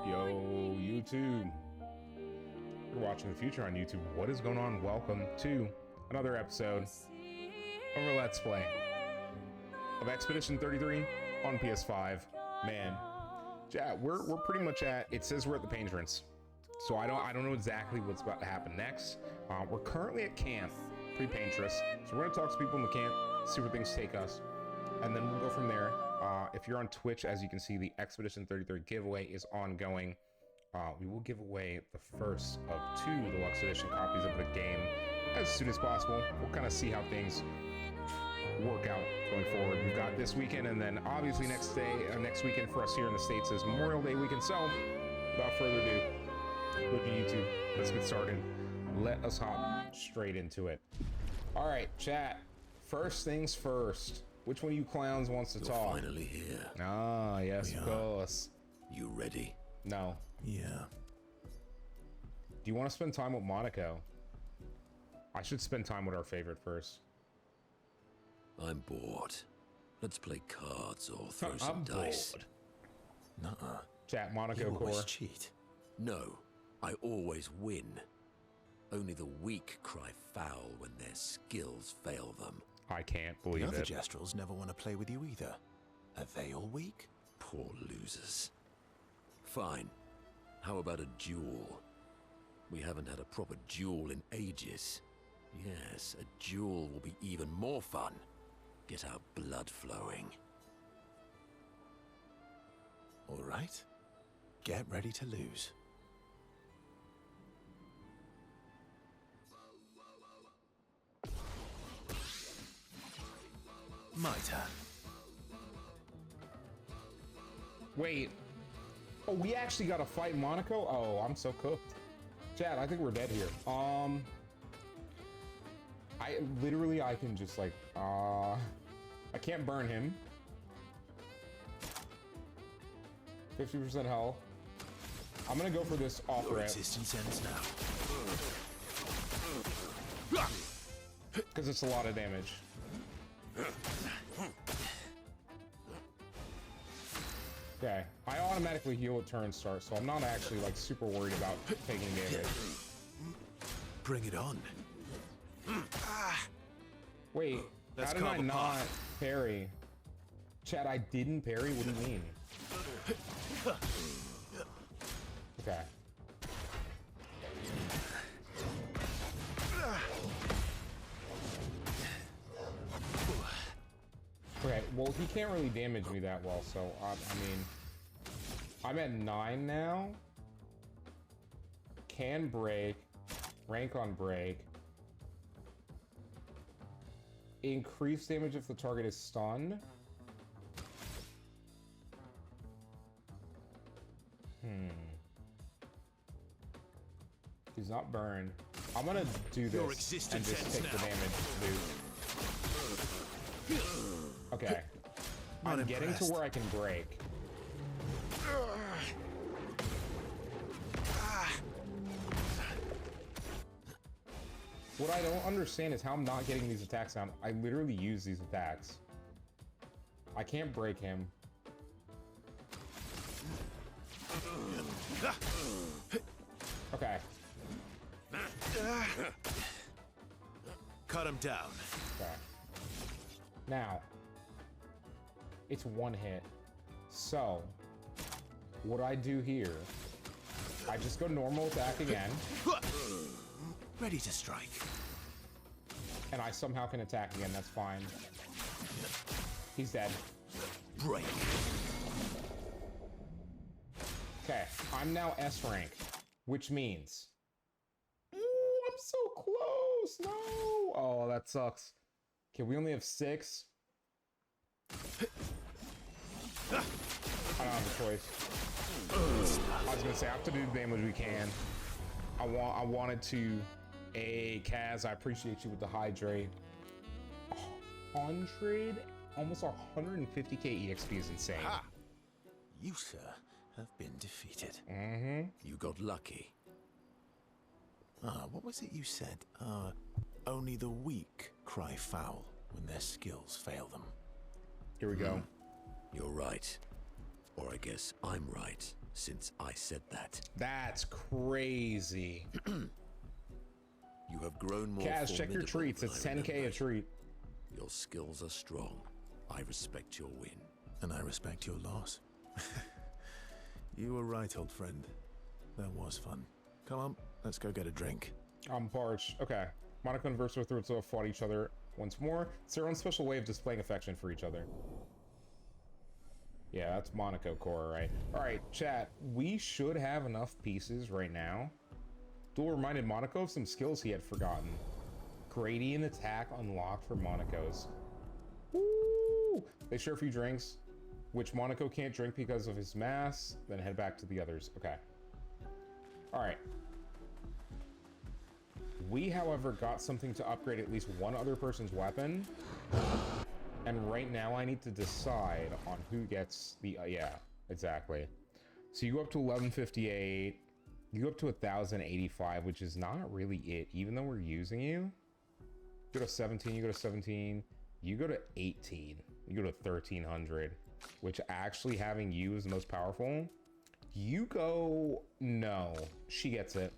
Yo, YouTube. You're watching the future on YouTube. What is going on? Welcome to another episode of our Let's Play of Expedition 33 on PS5. Man, yeah, we're pretty much at. It says we're at the paintrance, so I don't know exactly what's about to happen next. We're currently at camp, pre-paintress, so we're gonna talk to people in the camp, see where things take us, and then we'll go from there. If you're on Twitch, as you can see, the Expedition 33 giveaway is ongoing. We will give away the first of 2 deluxe edition copies of the game as soon as possible. We'll kind of see how things work out going forward. We've got this weekend, and then obviously next weekend for us here in the States is Memorial Day weekend. So, without further ado, look at YouTube. Let's get started. Let us hop straight into it. All right, chat. First things first. Which one of you clowns wants to talk? Finally here. Ah, yes, of course. You ready? No. Yeah. Do you want to spend time with Monoco? I should spend time with our favorite first. I'm bored. Let's play cards or throw some dice. Bored. Nuh-uh. Chat, Monoco You always core. cheat. No, I always win. Only the weak cry foul when their skills fail them. I can't The believe other it. Jestrels never want to play with you either. Are they all weak? Poor losers. Fine. How about a duel? We haven't had a proper duel in ages. Yes, a duel will be even more fun. Get our blood flowing. All right. Get ready to lose. My turn. Wait. Oh, we actually got to fight Monoco? Oh, I'm so cooked. Chat, I think we're dead here. I can just like, I can't burn him. 50% health. I'm gonna go for this off Your ramp. existence ends now. Because it's a lot of damage. Okay, I automatically heal at turn start, so I'm not actually like super worried about taking damage. Bring it on. Wait, Let's how did I call the not pot. parry? Chad, I didn't parry? What do you mean? Okay. Okay, well, he can't really damage me that well, so, I mean... I'm at 9 now. Can break. Rank on break. Increase damage if the target is stunned. He's not burned. I'm gonna do this Your and existence just ends take the now. damage, dude. Okay. I'm Not getting impressed. to where I can break. What I don't understand is how I'm not getting these attacks down. I literally use these attacks. I can't break him. Okay. Cut him down. Okay. Now, it's one hit. So, what I do here, I just go normal attack again, Ready to strike. and I somehow can attack again. That's fine. He's dead. Break. Okay, I'm now S rank, which means... Ooh, I'm so close! No! Oh, that sucks. Okay, we only have 6. I don't have a choice. I was gonna say, I have to do the damage we can. I wanted to... Hey, Kaz, I appreciate you with the hydrate. 100? Almost 150k EXP is insane. Ha! You, sir, have been defeated. You got lucky. What was it you said? Only the weak cry foul when their skills fail them. Here we go. You're right. Or I guess I'm right, since I said that. That's crazy. You have grown more Kaz, check your formidable treats. than It's I 10k a remembered. treat. Your skills are strong. I respect your win. And I respect your loss. You were right, old friend. That was fun. Come on, let's go get a drink. I'm parched. Okay. Monoco and Verso have fought each other once more. It's their own special way of displaying affection for each other. Yeah, that's Monoco core, right? Alright, chat. We should have enough pieces right now. Duel reminded Monoco of some skills he had forgotten. Gradient attack unlocked for Monocos. Woo! They share a few drinks, which Monoco can't drink because of his mass, then head back to the others. Okay. Alright. We, however, got something to upgrade at least one other person's weapon. And right now I need to decide on who gets the... yeah, exactly. So you go up to 1158. You go up to 1085, which is not really it, even though we're using you. You go to 17, you go to 17. You go to 18. You go to 1300, which actually having you is the most powerful. You go... no, she gets it.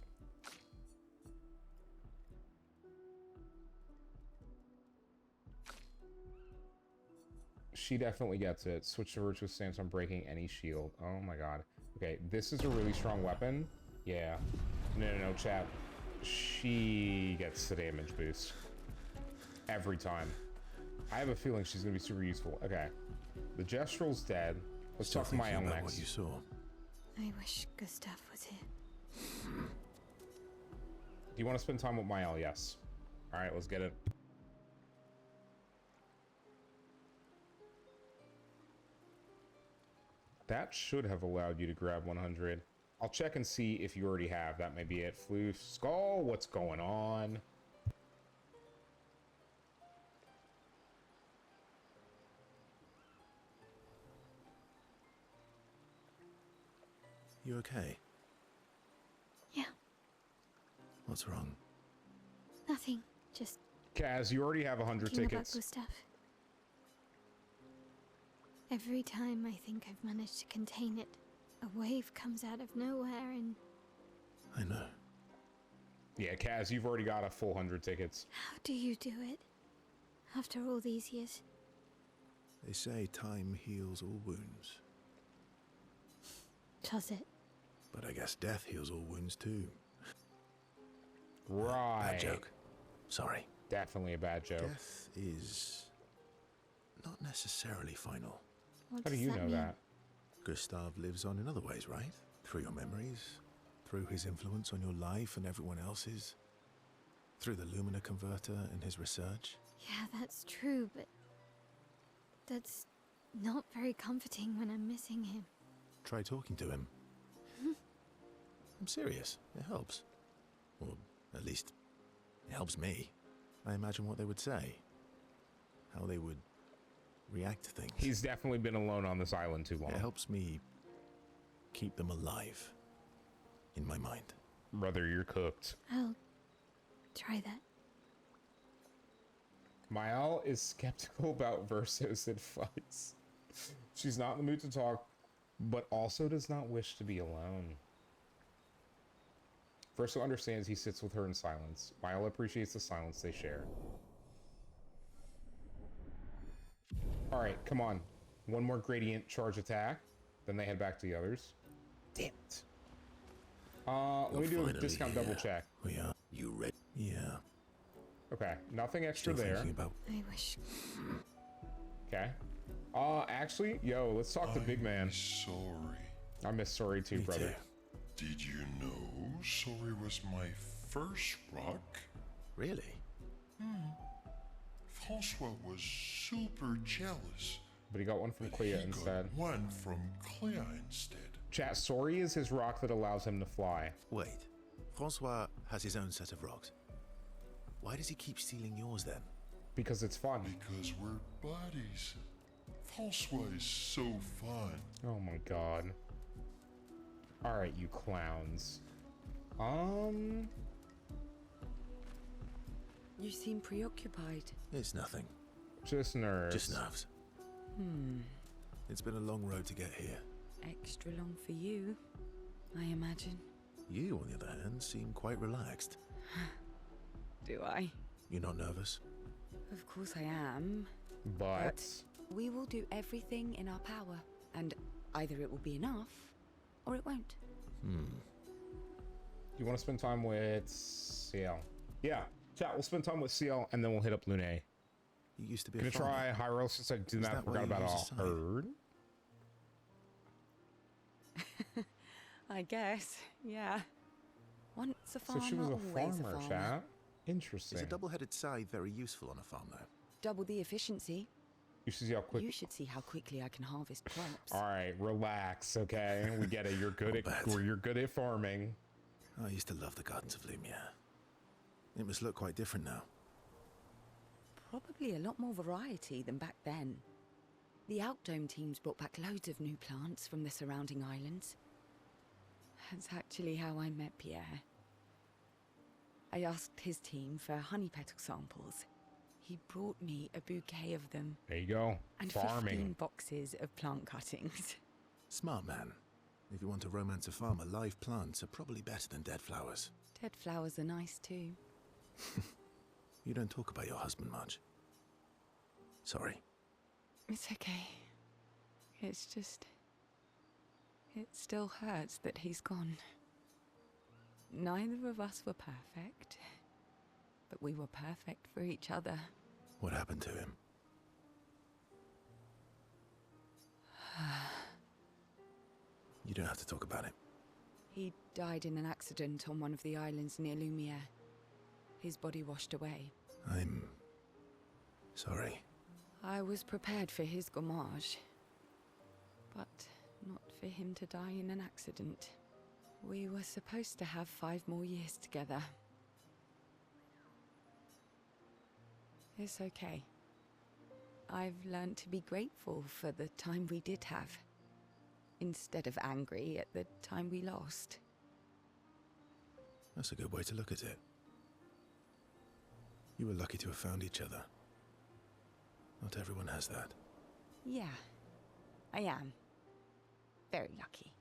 She definitely gets it. Switch to virtuous stance on breaking any shield. Oh my god. Okay, this is a really strong weapon. Yeah. No, chat. She gets the damage boost. Every time. I have a feeling she's gonna be super useful. Okay. The Gestral's dead. Let's talk to Maelle next. What you saw. I wish Gustav was here. Do you want to spend time with Maelle? Yes. Alright, let's get it. That should have allowed you to grab 100. I'll check and see if you already have. That may be it. Floof, Skull, what's going on? You okay? Yeah, What's wrong? nothing. Just Kaz, you already have 100 thinking about tickets. Gustav. Every time I think I've managed to contain it, a wave comes out of nowhere and... I know. Yeah, Kaz, you've already got a full 100 tickets. How do you do it? After all these years? They say time heals all wounds. Does it? But I guess death heals all wounds too. Right. Bad joke. Sorry. Definitely a bad joke. Death is not necessarily final. What How do does you that know mean? that? Gustav lives on in other ways, right? Through your memories, through his influence on your life and everyone else's, through the Lumina converter and his research. Yeah, that's true, but... that's not very comforting when I'm missing him. Try talking to him. I'm serious. It helps. Or at least, it helps me. I imagine what they would say. How they would react to things. He's definitely been alone on this island too long. It helps me keep them alive in my mind. Brother, you're cooked. I'll try that. Maelle is skeptical about Verso's advice. She's not in the mood to talk, but also does not wish to be alone. Verso understands he sits with her in silence. Maelle appreciates the silence they share. Alright, come on. One more gradient charge attack. Then they head back to the others. Damn it. Let me do a discount double check. We are. You read? Yeah. Okay, nothing extra Still there. thinking about. I wish... Okay. Actually, yo, let's talk to Big Man. Sorry. I miss Sorry too, Me brother. too. Did you know Sorry was my first rock? Really? Francois was super jealous. But he got one from But Clea he instead. got one from Clair instead. Chat, Sorry is his rock that allows him to fly. Wait. Francois has his own set of rocks. Why does he keep stealing yours then? Because it's fun. Because we're buddies. Francois is so fun. Oh my god. Alright, you clowns. You seem preoccupied. It's nothing. Just nerves. Just nerves. It's been a long road to get here. Extra long for you, I imagine. You, on the other hand, seem quite relaxed. Do I? You're not nervous? Of course I am. But We will do everything in our power, and either it will be enough, or it won't. you want to spend time with Sciel? Yeah, chat. We'll spend time with Sciel, and then we'll hit up Lune. You used to be Gonna a farmer. try Hyrule since I did Is not that why forgot you about use a all scythe? herd. I guess, yeah. Once a So farmer, she was a always farmer, a farmer. chat. Interesting. Is a double-headed scythe very useful on a farm, though? Double the efficiency. You should see how quick. You should see how quickly I can harvest crops. All right, relax, okay? We get it. You're good at Not bad. you're good at farming. I used to love the gardens of Lumina. It must look quite different now. Probably a lot more variety than back then. The Outdome teams brought back loads of new plants from the surrounding islands. That's actually how I met Pierre. I asked his team for honey petal samples. He brought me a bouquet of them. There you go. And Farming. 15 boxes of plant cuttings. Smart man. If you want to romance a farmer, live plants are probably better than dead flowers. Dead flowers are nice too. You don't talk about your husband much. Sorry. It's okay. It's just... It still hurts that he's gone. Neither of us were perfect, but we were perfect for each other. What happened to him? You don't have to talk about it. He died in an accident on one of the islands near Lumiere. His body washed away. I'm... sorry. I was prepared for his gommage, but not for him to die in an accident. We were supposed to have 5 more years together. It's okay. I've learned to be grateful for the time we did have, instead of angry at the time we lost. That's a good way to look at it. You were lucky to have found each other. Not everyone has that. Yeah, I am. Very lucky.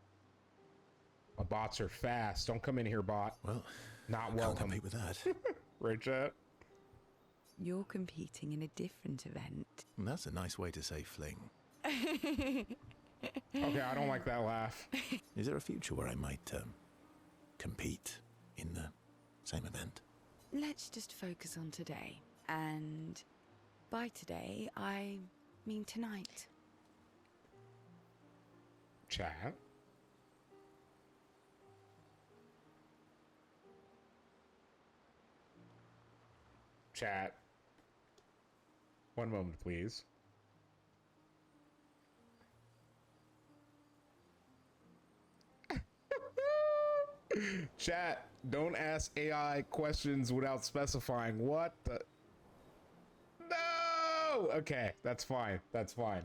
My bots are fast. Don't come in here, bot. Well, Not can't welcome. compete with that. Right, chat? You're competing in a different event. And that's a nice way to say fling. Okay, I don't like that laugh. Is there a future where I might compete in the same event? Let's just focus on today. And by today, I mean tonight. Chat. Chat. One moment, please. Chat, don't ask AI questions without specifying what the... No! Okay, that's fine. That's fine.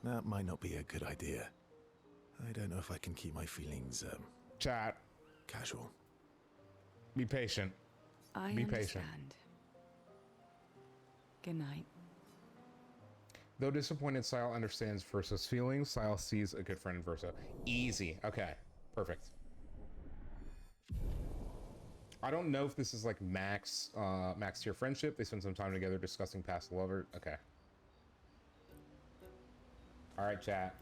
That might not be a good idea. I don't know if I can keep my feelings, Chat, casual. be patient. I Be understand. patient. Good night. Though disappointed, Sciel understands Verso's feelings. Sciel sees a good friend in Verso. Easy. Okay. Perfect. I don't know if this is like max tier friendship. They spend some time together discussing past lovers. Okay. All right, chat.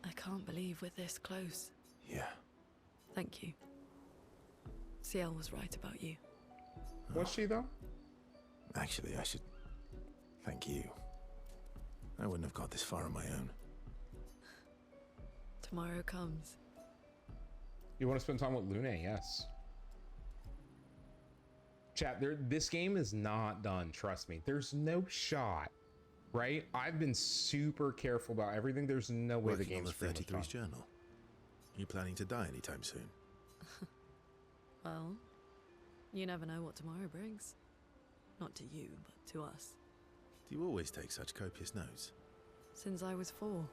I can't believe we're this close. Yeah. Thank you. Sciel was right about you. Was she though? Actually, I should thank you. I wouldn't have got this far on my own. Tomorrow comes. You want to spend time with Lune? Yes. Chat, this game is not done. Trust me. There's no shot. Right? I've been super careful about everything. There's no way the Working on game's the pretty much done. 33's journal. You planning to die anytime soon? Well, you never know what tomorrow brings. Not to you, but to us. Do you always take such copious notes? Since I was 4.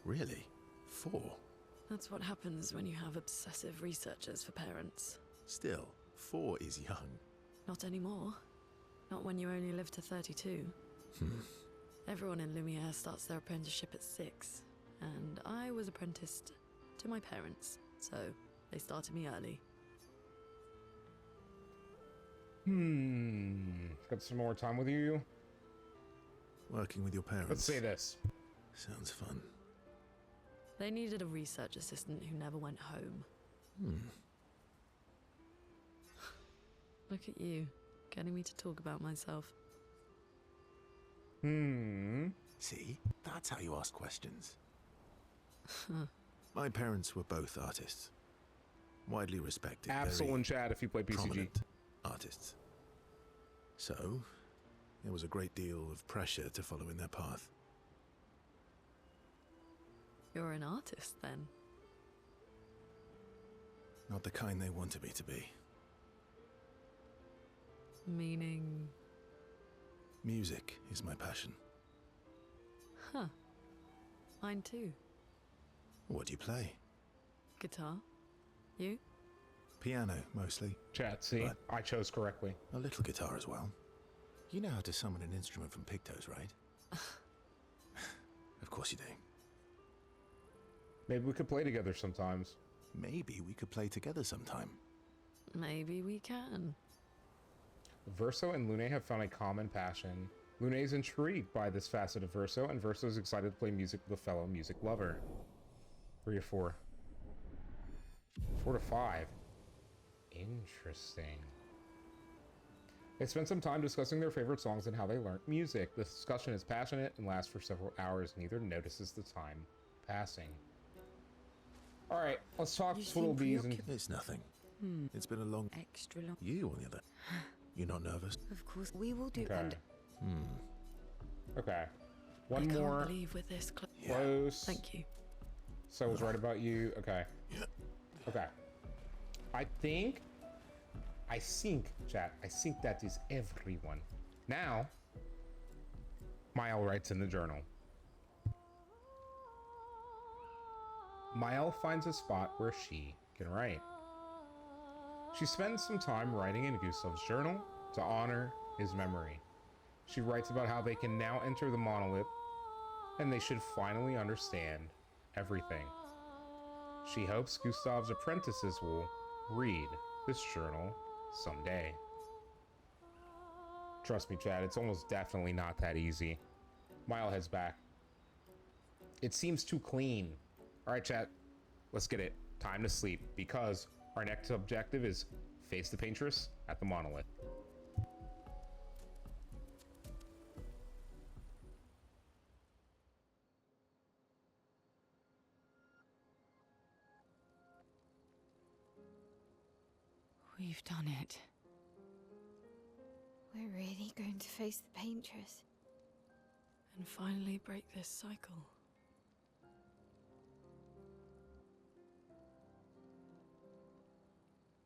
Really? 4? That's what happens when you have obsessive researchers for parents. Still, 4 is young. Not anymore. Not when you only live to 32. Everyone in Lumiere starts their apprenticeship at 6, and I was apprenticed to my parents, so they started me early. Got some more time with you? Working with your parents. Let's say this. Sounds fun. They needed a research assistant who never went home. Look at you, getting me to talk about myself. See? That's how you ask questions. My parents were both artists. Widely respected. Absol very in chat if you play PCG. prominent artists. So, there was a great deal of pressure to follow in their path. You're an artist, then? Not the kind they wanted me to be. Meaning... Music is my passion. Huh. Mine too. What do you play? Guitar. You? Piano, mostly. Chat, see? But- I chose correctly. A little guitar as well. You know how to summon an instrument from Pictos, right? Of course you do. Maybe we could play together sometimes. Maybe we could play together sometime. Maybe we can. Verso and Lune have found a common passion. Lune is intrigued by this facet of Verso, and Verso is excited to play music with a fellow music lover. 3 or 4? 4 to 5. Interesting. They spent some time discussing their favorite songs and how they learned music. The discussion is passionate and lasts for several hours. Neither notices the time passing. Alright, let's talk You Twiddle seem Bees and... It's nothing. It's been a long... Extra long. You, on the other... You're not nervous? Of course, we will do. Okay. And Okay. I One can't more. believe with this Close. Thank you. So I was right about you. Okay. Yeah. Okay. I think, chat, I think that is everyone. Now, Maelle writes in the journal. Maelle finds a spot where she can write. She spends some time writing in Gustav's journal to honor his memory. She writes about how they can now enter the Monolith and they should finally understand everything. She hopes Gustav's apprentices will read this journal someday. Trust me, Chad, it's almost definitely not that easy. Maelle heads back. It seems too clean. All right, chat, let's get it. Time to sleep, because our next objective is face the paintress at the Monolith. we've done it. We're really going to face the paintress. And finally break this cycle.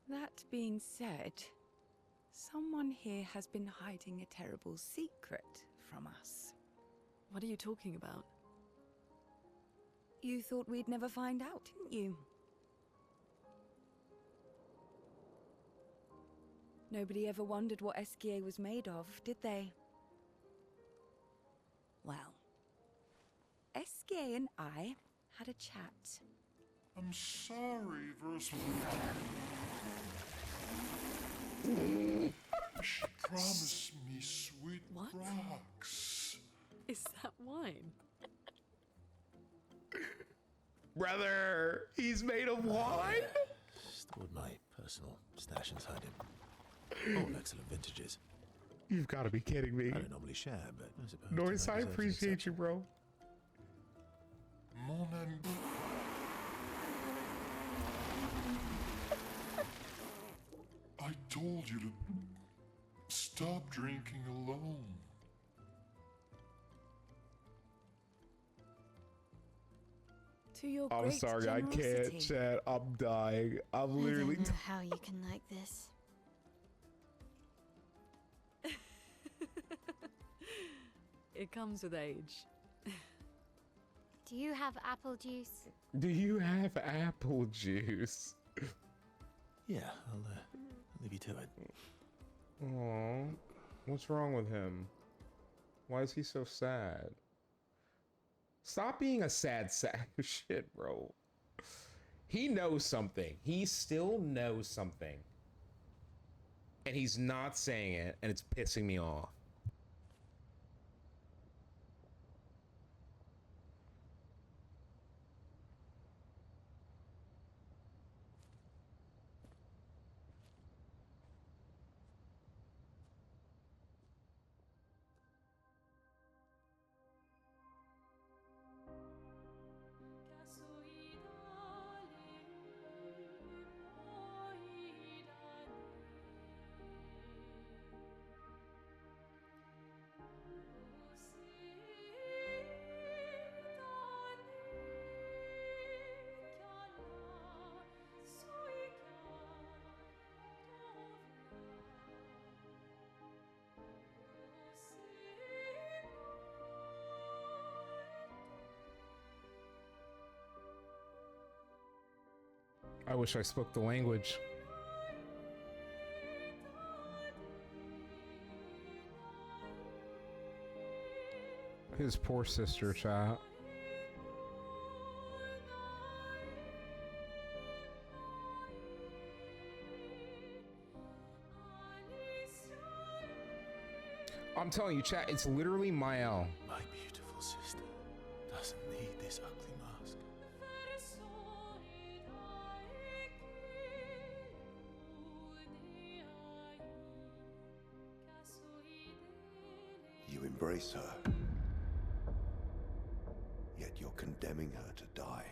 That being said, someone here has been hiding a terrible secret from us. What are you talking about? You thought we'd never find out, didn't you? Nobody ever wondered what Esquie was made of, did they? Well, Esquie and I had a chat. I'm sorry, Verso. She promised me sweet What? rocks. Is that wine? Brother, he's made of wine? Stored my personal stash inside him. All excellent vintages. You've got to be kidding me. I don't normally share, but I suppose... Noise, tonight I deserves an appreciate you, exception. bro. Mon ami. I told you to stop drinking alone. To your I'm great sorry, I can't, generosity. chat. I'm dying. I'm I literally... don't know how you can like this. It comes with age. Do you have apple juice? Do you have apple juice? Yeah, I'll leave you to it. Aww. What's wrong with him? Why is he so sad? Stop being a sad sack of shit, bro. He knows something. He still knows something. And he's not saying it, and it's pissing me off. I wish I spoke the language. His poor sister, child. I'm telling you, chat, it's literally Maelle. My beautiful sister doesn't need this ugly mask. You embrace her, yet you're condemning her to die.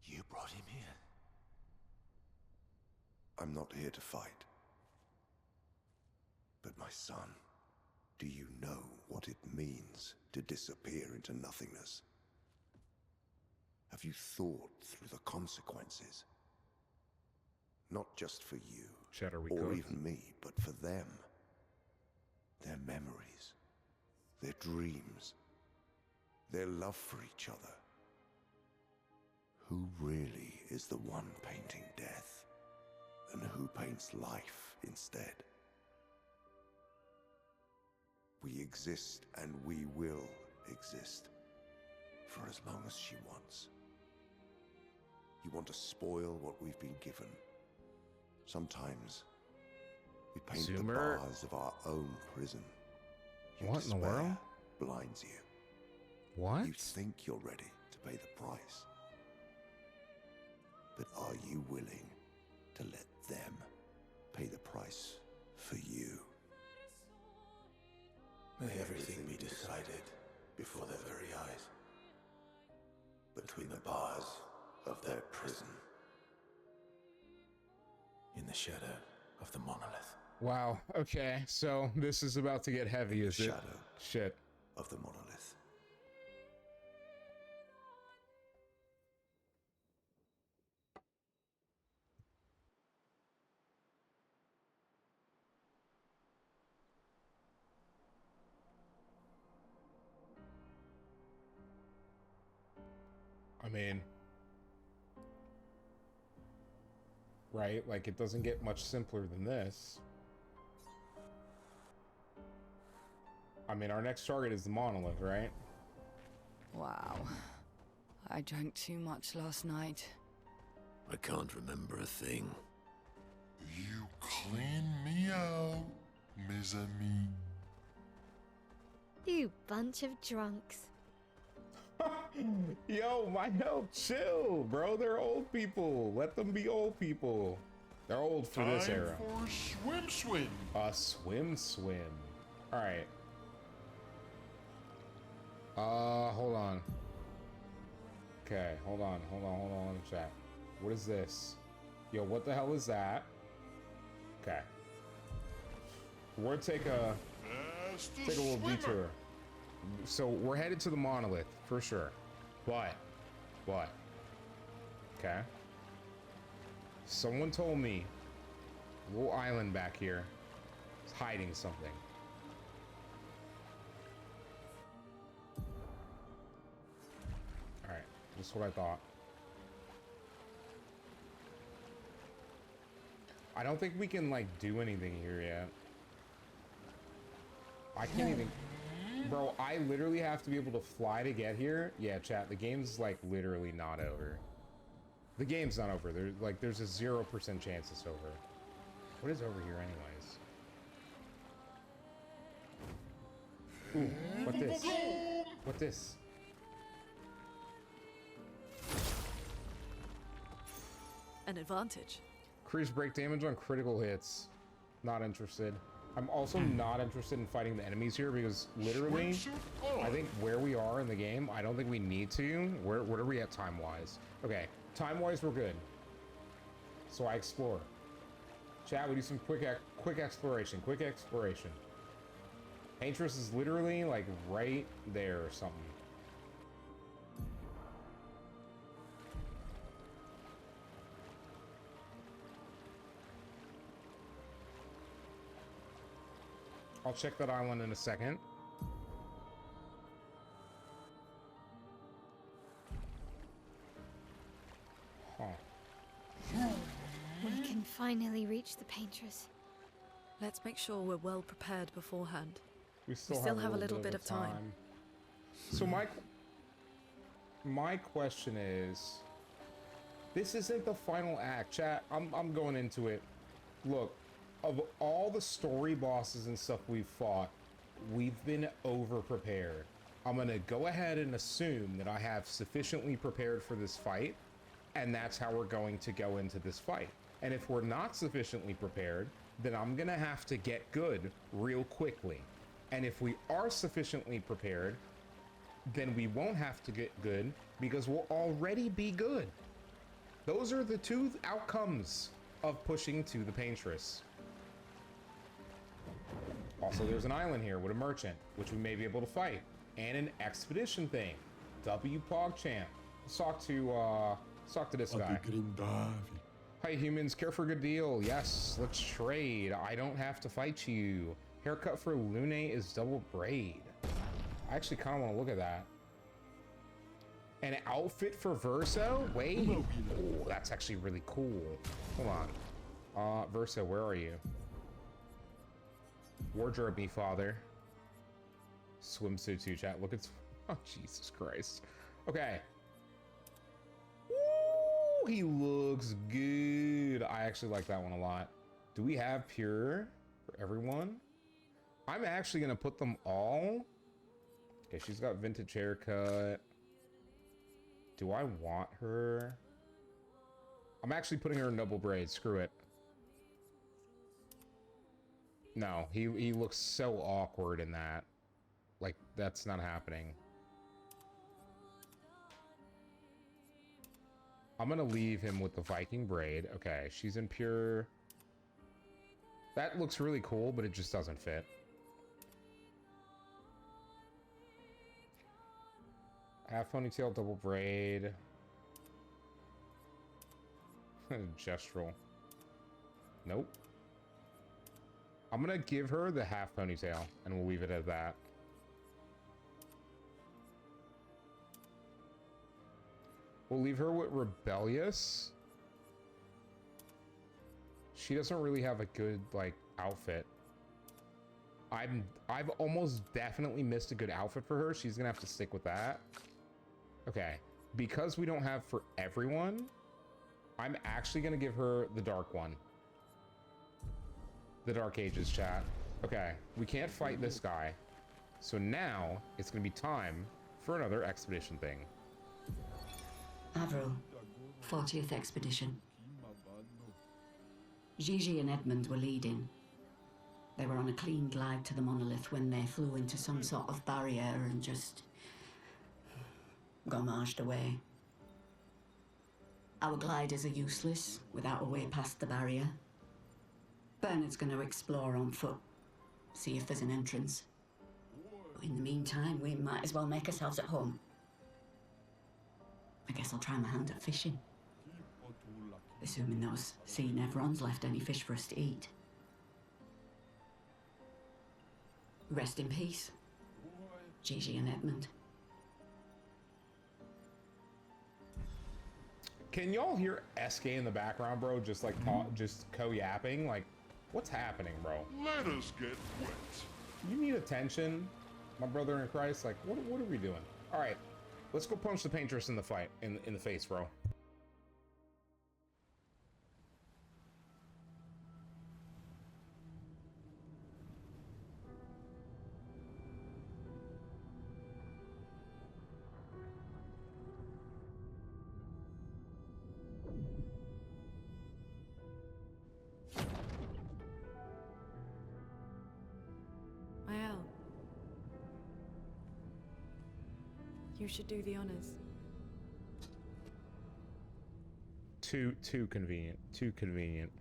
You brought him here. I'm not here to fight. But my son, do you know what it means to disappear into nothingness? Have you thought through the consequences? Not just for you, Shadow or Recode. even me, but for them. Their memories, their dreams, their love for each other. Who really is the one painting death, and who paints life instead? We exist and we will exist for as long as she wants. You want to spoil what we've been given. Sometimes we paint Zoomer? the bars of our own prison. Your What in the despair world? blinds you. What? You think you're ready to pay the price. But are you willing to let them pay the price for you? May everything be decided before their very eyes. Between the bars of their prison. In the shadow of the monolith. Wow, okay, so this is about to get heavy, is it? Shadow Shit. of the monolith. I mean, right? Like, it doesn't get much simpler than this. I mean, our next target is the monolith, right? Wow. I drank too much last night. I can't remember a thing. You clean me out, mes amis. You bunch of drunks. Yo, Maelle, chill, bro. They're old people. Let them be old people. They're old for this era. Time for swim. A swim. All right. Hold on. Okay, hold on, chat. What is this? Yo, what the hell is that? Okay. We're gonna take a little detour. So we're headed to the monolith for sure. But okay. Someone told me a little island back here is hiding something. Alright, that's what I thought. I don't think we can like do anything here yet. I can't even... Bro, I literally have to be able to fly to get here. Yeah, chat, the game's, like, literally not over. The game's not over. There's a 0% chance it's over. What is over here, anyways? Ooh, what this? What this? An advantage. Increase break damage on critical hits. Not interested. I'm also not interested in fighting the enemies here because literally, I think where we are in the game, I don't think we need to. What are we at time-wise? Okay, time-wise, we're good. So I explore. Chat, we do some quick exploration. Quick exploration. Paintress is literally like right there or something. I'll check that island in a second. Huh. We can finally reach the Paintress. Let's make sure we're well prepared beforehand. We still have a little bit of time. So my question is, this isn't the final act, chat. I'm going into it. Look, of all the story bosses and stuff we've fought, we've been over-prepared. I'm gonna go ahead and assume that I have sufficiently prepared for this fight, and that's how we're going to go into this fight. And if we're not sufficiently prepared, then I'm gonna have to get good real quickly. And if we are sufficiently prepared, then we won't have to get good because we'll already be good. Those are the two outcomes of pushing to the Paintress. Also, there's an island here with a merchant, which we may be able to fight, and an expedition thing. W PogChamp. Let's talk to this guy. Hi humans, care for a good deal. Yes, let's trade. I don't have to fight you. Haircut for Lune is double braid. I actually kind of want to look at that. An outfit for Verso? Wait. Oh, that's actually really cool. Hold on. Verso, where are you? Wardrobe me, father. Swimsuit too, chat. Look at... Oh, Jesus Christ. Okay. Ooh, he looks good. I actually like that one a lot. Do we have pure for everyone? I'm actually going to put them all. Okay, she's got vintage haircut. Do I want her? I'm actually putting her in double braids. Screw it. No, he looks so awkward in that. Like, that's not happening. I'm gonna leave him with the Viking braid. Okay, she's in pure. That looks really cool, but it just doesn't fit. Half ponytail, double braid. Gestural. Nope. I'm gonna give her the half ponytail, and we'll leave it at that. We'll leave her with rebellious. She doesn't really have a good, like, outfit. I've almost definitely missed a good outfit for her. She's gonna have to stick with that. Okay, because we don't have for everyone, I'm actually gonna give her the dark one. The Dark Ages, chat. Okay, we can't fight this guy. So now, it's gonna be time for another expedition thing. Avril, 40th Expedition. Gigi and Edmund were leading. They were on a clean glide to the Monolith when they flew into some sort of barrier and just gommaged away. Our gliders are useless without a way past the barrier. Bernard's going to explore on foot, see if there's an entrance. But in the meantime, we might as well make ourselves at home. I guess I'll try my hand at fishing. Assuming those sea Nevrons left any fish for us to eat. Rest in peace, Gigi and Edmund. Can y'all hear Esquie in the background, bro? Just like just co-yapping? Like, what's happening, bro? Let us get wet. you need attention, my brother in Christ? Like, what are we doing? All right, let's go punch the paintress in the in the face, bro. Maelle. You should do the honors. Too convenient. Too convenient.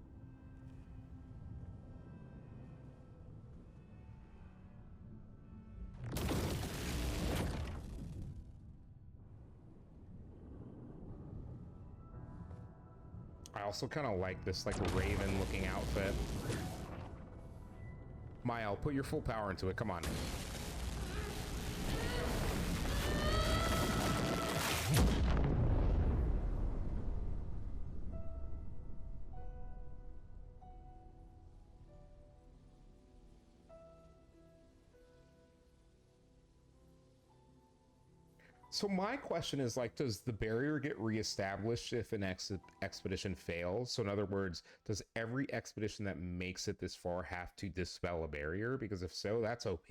I also kind of like this, like, raven-looking outfit. Maelle, put your full power into it. Come on. So my question is, like, does the barrier get reestablished if an expedition fails? So in other words, does every expedition that makes it this far have to dispel a barrier? Because if so, that's OP,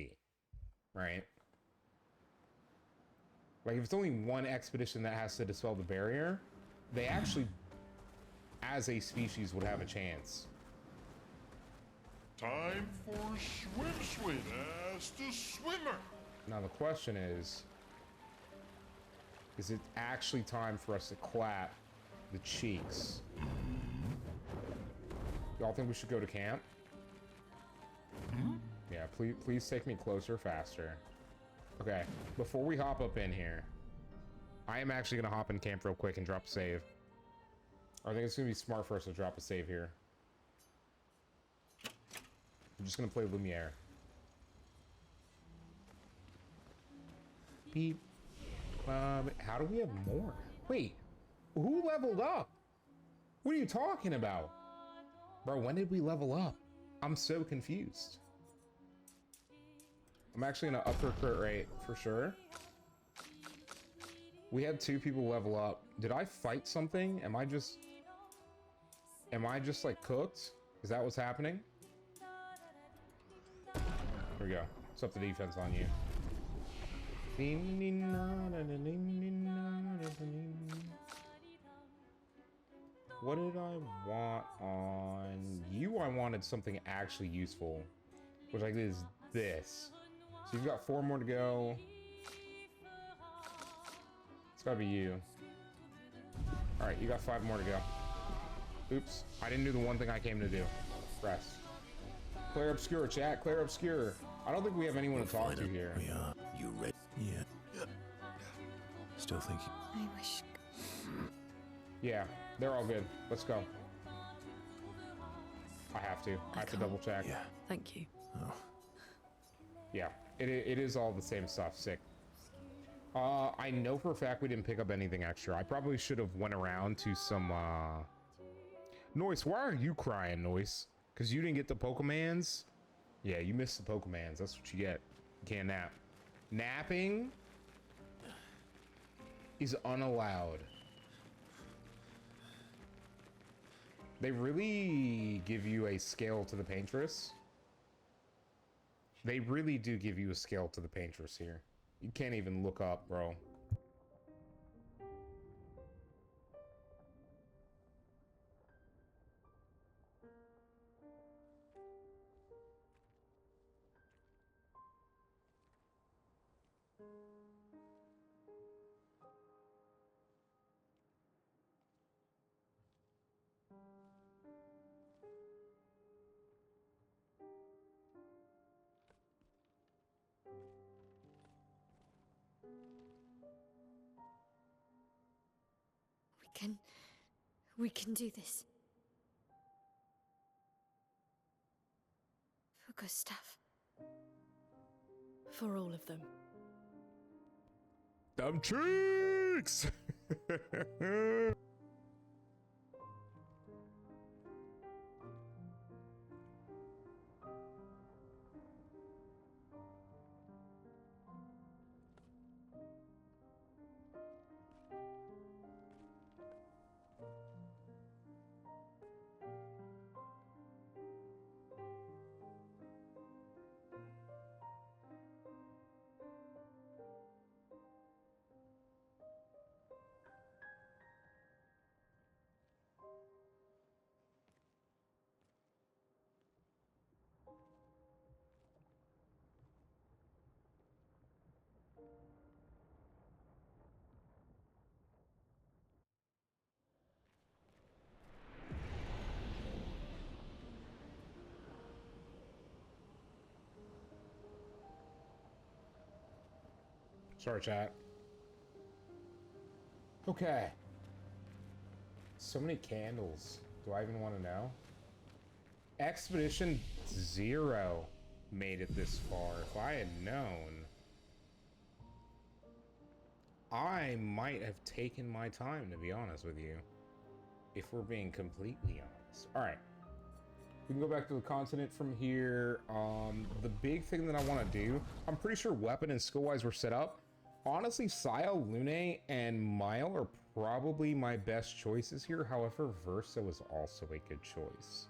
right? Like, if it's only one expedition that has to dispel the barrier, they actually, as a species, would have a chance. Time for swim, as the swimmer. Now the question is it actually time for us to clap the cheeks? Y'all think we should go to camp? Yeah, please take me closer, faster. Okay, before we hop up in here, I am actually gonna hop in camp real quick and drop a save. I think it's gonna be smart for us to drop a save here. I'm just gonna play Lumiere. Beep. How do we have more? Wait, who leveled up? What are you talking about? Bro, when did we level up? I'm so confused. I'm actually gonna up her crit rate for sure. We had 2 people level up. Did I fight something? Am I just like cooked? Is that what's happening? Here we go. It's up to defense on you. What did I want on you? I wanted something actually useful, which I did is this. So you've got 4 more to go. It's gotta be you. All right, you got 5 more to go. Oops, I didn't do the one thing I came to do. Press. Clair Obscur, chat. Clair Obscur. I don't think we have anyone to talk to here. We are. You ready? Yeah. Still thinking. I wish. Yeah, they're all good. Let's go. I have to. I have to double check. Yeah. Thank you. Oh. Yeah, it is all the same stuff. Sick. I know for a fact we didn't pick up anything extra. I probably should have went around to some, Noise, why are you crying, Noise? Because you didn't get the Pokemans? Yeah, you missed the Pokemans. That's what you get. You can't nap. Napping is unallowed. They really give you a scale to the paintress. They really do give you a scale to the paintress here. You can't even look up, bro. We can do this. For Gustav. For all of them. Dumb cheeks! Sorry, chat. Okay. So many candles. Do I even want to know? Expedition 0 made it this far. If I had known, I might have taken my time, to be honest with you. If we're being completely honest. Alright. We can go back to the continent from here. The big thing that I want to do, I'm pretty sure weapon and skill-wise were set up. Honestly, Sciel, Lune, and Maelle are probably my best choices here. However, Verso is also a good choice.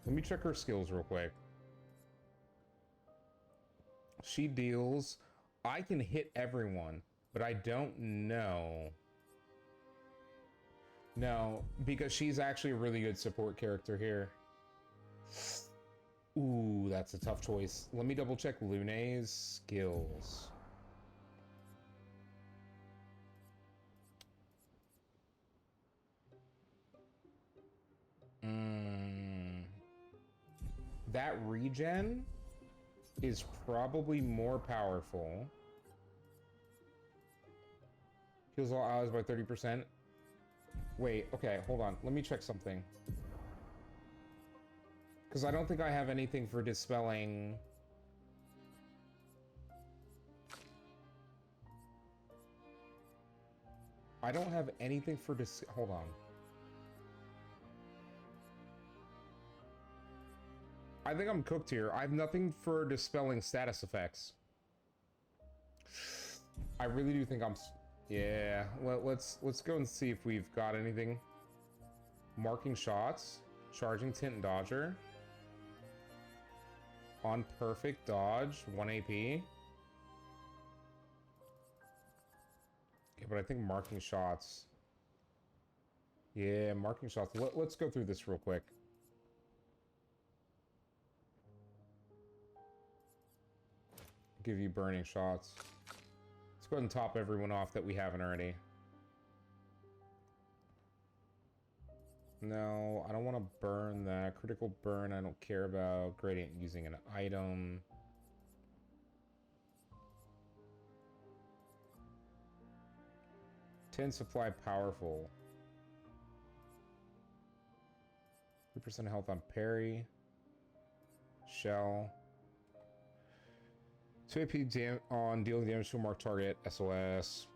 Let me check her skills real quick. She deals... I can hit everyone, but I don't know... No, because she's actually a really good support character here. Ooh, that's a tough choice. Let me double check Lune's skills. That regen is probably more powerful. Heals all allies by 30%. Wait, okay, hold on. Let me check something. Because I don't think I have anything for dispelling... I don't have anything for hold on. I think I'm cooked here. I have nothing for dispelling status effects. I really do think I'm... Yeah, let's go and see if we've got anything. Marking shots, charging tint and dodger. On perfect dodge, 1 AP. Okay, but I think marking shots. Yeah, marking shots. Let's go through this real quick. Give you burning shots. Let's go ahead and top everyone off that we haven't already. No, I don't want to burn that. Critical burn, I don't care about. Gradient using an item. Tin supply powerful. 3% health on parry. Shell. 2 AP on dealing damage to a marked target. SOS.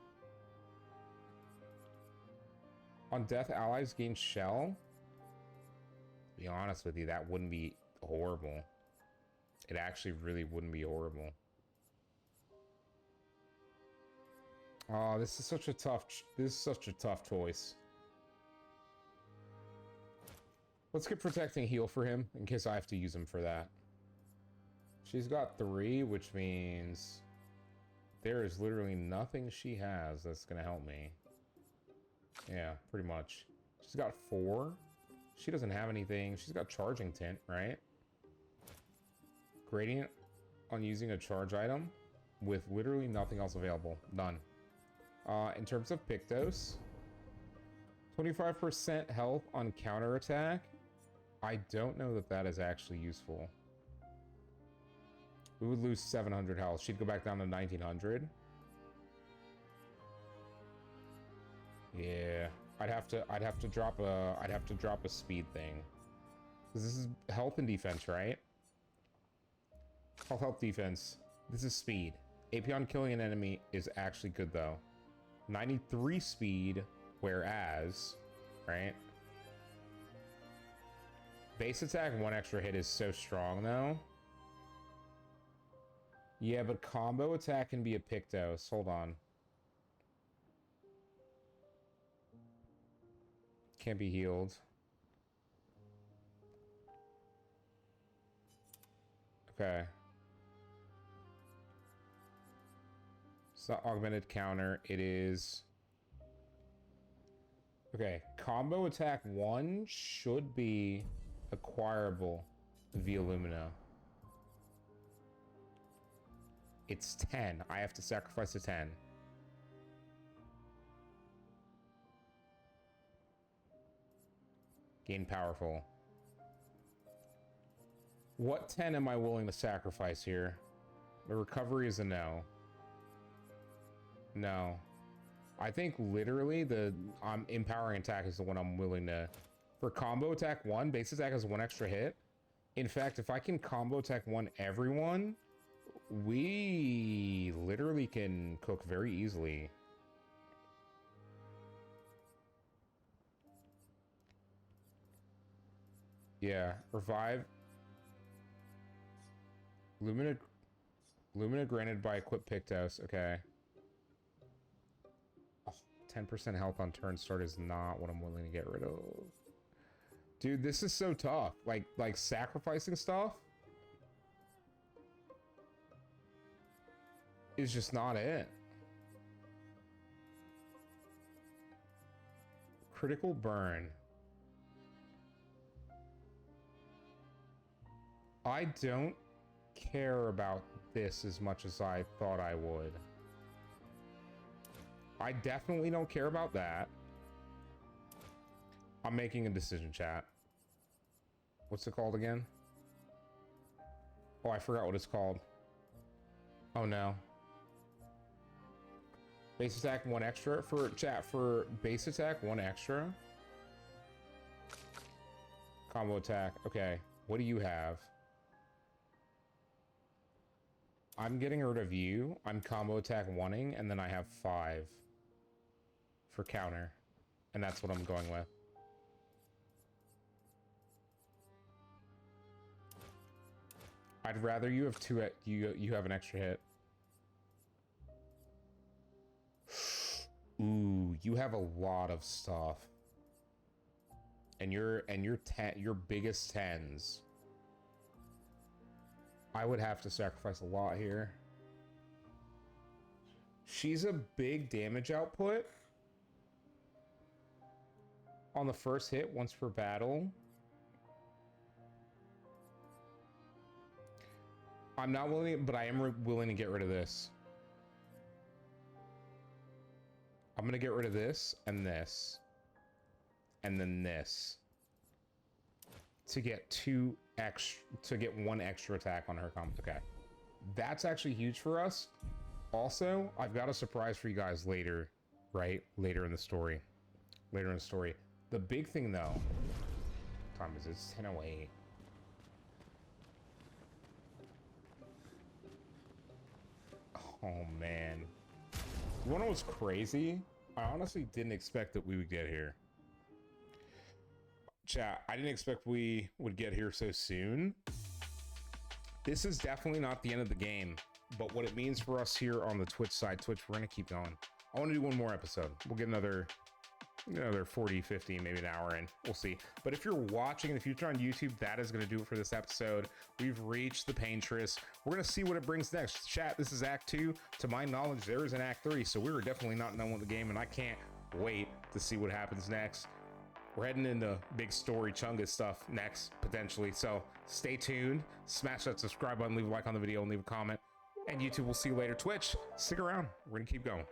On death, allies gain shell. To be honest with you, that wouldn't be horrible. It actually really wouldn't be horrible. Oh, this is such a tough choice. Let's get protecting heal for him in case I have to use him for that. She's got 3, which means there is literally nothing she has that's gonna help me. Yeah, pretty much. She's got 4. She doesn't have anything. She's got charging tint, right? Gradient on using a charge item with literally nothing else available. None. In terms of Pictos, 25% health on counterattack. I don't know that that is actually useful. We would lose 700 health. She'd go back down to 1900. Yeah, I'd have to drop a speed thing. Because this is health and defense, right? Health, defense. This is speed. AP on killing an enemy is actually good though. 93 speed, whereas, right? Base attack, 1 extra hit is so strong though. Yeah, but combo attack can be a Pictos. Hold on. Can't be healed. Okay. It's not augmented counter. It is... Okay. Combo attack 1 should be acquirable via Lumina. It's 10. I have to sacrifice a 10. Gain powerful. What 10 am I willing to sacrifice here? The recovery is a no. No. I think literally the empowering attack is the one I'm willing to... For combo attack 1, base attack has 1 extra hit. In fact, if I can combo attack 1 everyone, we literally can cook very easily. Yeah, revive. Lumina granted by equipped Pictos. Okay. Oh, 10% health on turn start is not what I'm willing to get rid of. Dude, this is so tough. Like sacrificing stuff is just not it. Critical burn. I don't care about this as much as I thought I would. I definitely don't care about that. I'm making a decision, chat. What's it called again? Oh, I forgot what it's called. Oh no. Base attack 1 extra for chat. For base attack 1 extra. Combo attack. Okay. What do you have? I'm getting rid of you. I'm combo attack 1-ing, and then I have 5 for counter. And that's what I'm going with. I'd rather you have 2 you have an extra hit. Ooh, you have a lot of stuff. And your biggest 10s. I would have to sacrifice a lot here. She's a big damage output on the first hit once per battle. I'm not willing, but I am willing to get rid of this. I'm gonna get rid of this and this. And then this. To get 2 extra, to get 1 extra attack on her combo. Okay. That's actually huge for us. Also, I've got a surprise for you guys later, right? Later in the story. Later in the story. The big thing though, what time is it? It's 10:08. Oh man. You wanna know what's crazy? I honestly didn't expect that we would get here. Chat, I didn't expect we would get here so soon. This is definitely not the end of the game, but what it means for us here on the Twitch side, we're gonna keep going. I want to do one more episode. We'll get another 40, 50, maybe an hour in. We'll see. But if you're watching in the future on YouTube, that is going to do it for this episode. We've reached the Paintress. We're going to see what it brings next. Chat, this is Act 2. To my knowledge, there is an Act 3, so we're definitely not done with the game, and I can't wait to see what happens next. We're heading into big story chungus stuff next, potentially. So stay tuned. Smash that subscribe button, leave a like on the video, and leave a comment. And YouTube, we'll see you later. Twitch, stick around. We're going to keep going.